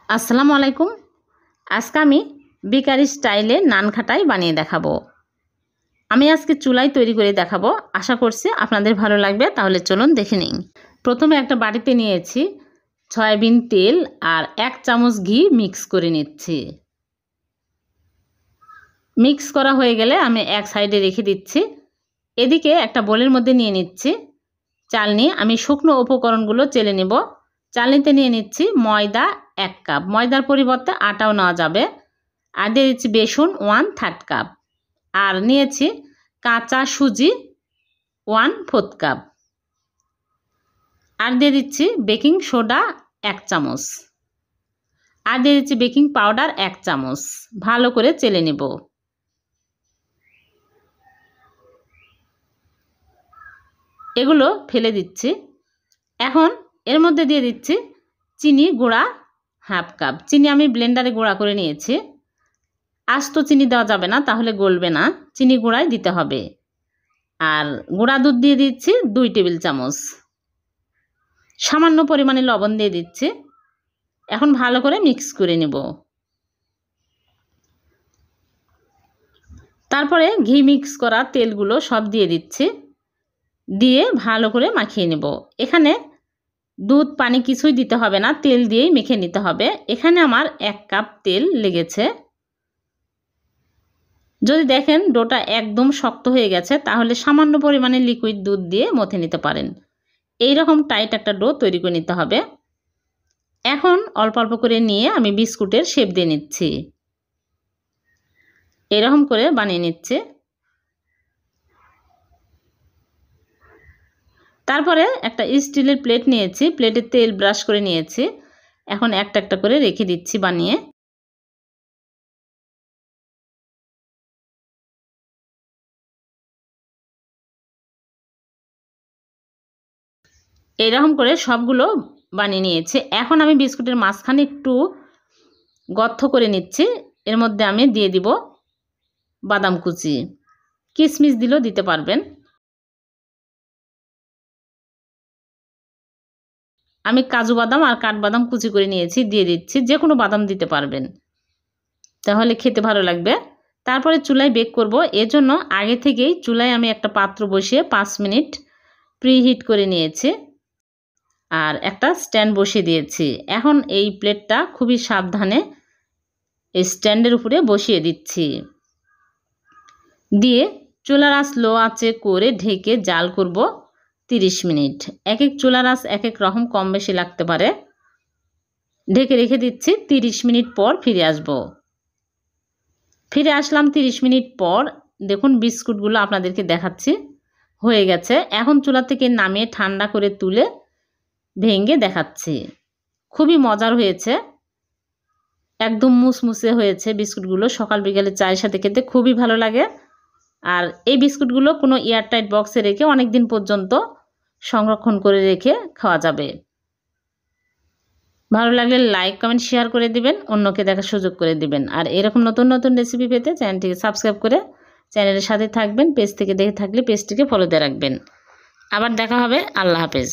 আসসালামু আলাইকুম। আজকে আমি বেকারি স্টাইলে নান খাটাই বানিয়ে দেখাবো। আমি আজকে চুলায় তৈরি করে দেখাবো। আশা করছি আপনাদের ভালো লাগবে। তাহলে চলুন দেখে নিন। প্রথমে একটা বাটিতে নিয়েছি সয়াবিন তেল আর 1 চামচ ঘি মিক্স করে নিচ্ছি। মিক্স করা হয়ে গেলে আমি এক সাইডে রেখে দিচ্ছি। এদিকে একটা বোলের মধ্যে নিয়ে নিচ্ছি চালনি। আমি শুকনো উপকরণগুলো চেলে নেব। চালনিতে নিয়ে নিচ্ছি ময়দা 1 কাপ, ময়দার পরিবর্তে আটাও নেওয়া যাবে। আর দিয়ে দিচ্ছি বেসন 1/3 কাপ, আর নিয়েছি কাঁচা সুজি 1/4 কাপ, আর দিয়ে দিচ্ছি বেকিং সোডা 1 চামচ, আর দিয়ে দিচ্ছি বেকিং পাউডার 1 চামচ। ভালো করে চেলে নেব। এগুলো ফেলে দিচ্ছি। এখন এর মধ্যে দিয়ে দিচ্ছি চিনি গুঁড়া 1/2 কাপ। চিনি আমি ব্লেন্ডারে গুঁড়া করে নিয়েছি। আস্ত চিনি দেওয়া যাবে না, তাহলে গলবে না। চিনি গুঁড়াই দিতে হবে। আর গুঁড়া দুধ দিয়ে দিচ্ছি 2 টেবিল চামচ। সামান্য পরিমাণে লবণ দিয়ে দিচ্ছি। এখন ভালো করে মিক্স করে নেব। তারপরে ঘি মিক্স করা তেলগুলো সব দিয়ে দিচ্ছি। দিয়ে ভালো করে মাখিয়ে নেব। এখানে দুধ পানি কিছুই দিতে হবে না, তেল দিয়েই মেখে নিতে হবে। এখানে আমার 1 কাপ তেল লেগেছে। যদি দেখেন ডোটা একদম শক্ত হয়ে গেছে, তাহলে সামান্য পরিমাণে লিকুইড দুধ দিয়ে মথে নিতে পারেন। এই রকম টাইট একটা ডো তৈরি করে নিতে হবে। এখন অল্প অল্প করে নিয়ে আমি বিস্কুটের শেপ দিয়ে নিচ্ছি। এরকম করে বানিয়ে নিচ্ছে। তারপরে একটা স্টিলের প্লেট নিয়েছি, প্লেটে তেল ব্রাশ করে নিয়েছি। এখন একটা একটা করে রেখে দিচ্ছি বানিয়ে। এইরকম করে সবগুলো বানিয়ে নিয়েছি। এখন আমি বিস্কুটের মাঝখানে একটু গর্ত করে নিচ্ছি। এর মধ্যে আমি দিয়ে দিব বাদাম কুচি, কিশমিশ দিলেও দিতে পারবেন। আমি কাজু বাদাম আর কাঠবাদাম কুচি করে নিয়েছি, দিয়ে দিচ্ছি। যে কোনো বাদাম দিতে পারবেন, তাহলে খেতে ভালো লাগবে। তারপরে চুলায় বেক করব। এর জন্য আগে থেকেই চুলায় আমি একটা পাত্র বসিয়ে 5 মিনিট প্রিহিট করে নিয়েছি, আর একটা স্ট্যান্ড বসিয়ে দিয়েছি। এখন এই প্লেটটা খুবই সাবধানে এই স্ট্যান্ডের উপরে বসিয়ে দিচ্ছি। দিয়ে চুলার আঁচ লো আঁচে করে ঢেকে জাল করব 30 মিনিট। এক এক চুলার আঁচ এক এক রকম, কম বেশি লাগতে পারে। ঢেকে রেখে দিচ্ছি। 30 মিনিট পর ফিরে আসব। ফিরে আসলাম 30 মিনিট পর। দেখুন বিস্কুটগুলো আপনাদেরকে দেখাচ্ছি, হয়ে গেছে। এখন চুলা থেকে নামিয়ে ঠান্ডা করে তুলে ভেঙে দেখাচ্ছি। খুবই মজার হয়েছে, একদম মুসমুসে হয়েছে বিস্কুটগুলো। সকাল বিকালে চায়ের সাথে খেতে খুবই ভালো লাগে। আর এই বিস্কুটগুলো কোনো এয়ারটাইট বক্সে রেখে অনেক দিন পর্যন্ত সংরক্ষণ করে রেখে খাওয়া যাবে। ভালো লাগলে লাইক কমেন্ট শেয়ার করে দিবেন, অন্যকে দেখার সুযোগ করে দিবেন। আর এরকম নতুন নতুন রেসিপি পেতে চ্যানেলটিকে সাবস্ক্রাইব করে চ্যানেলের সাথে থাকবেন। পেজ থেকে দেখে থাকলে পেজটিকে ফলো দিয়ে রাখবেন। আবার দেখা হবে। আল্লাহ হাফেজ।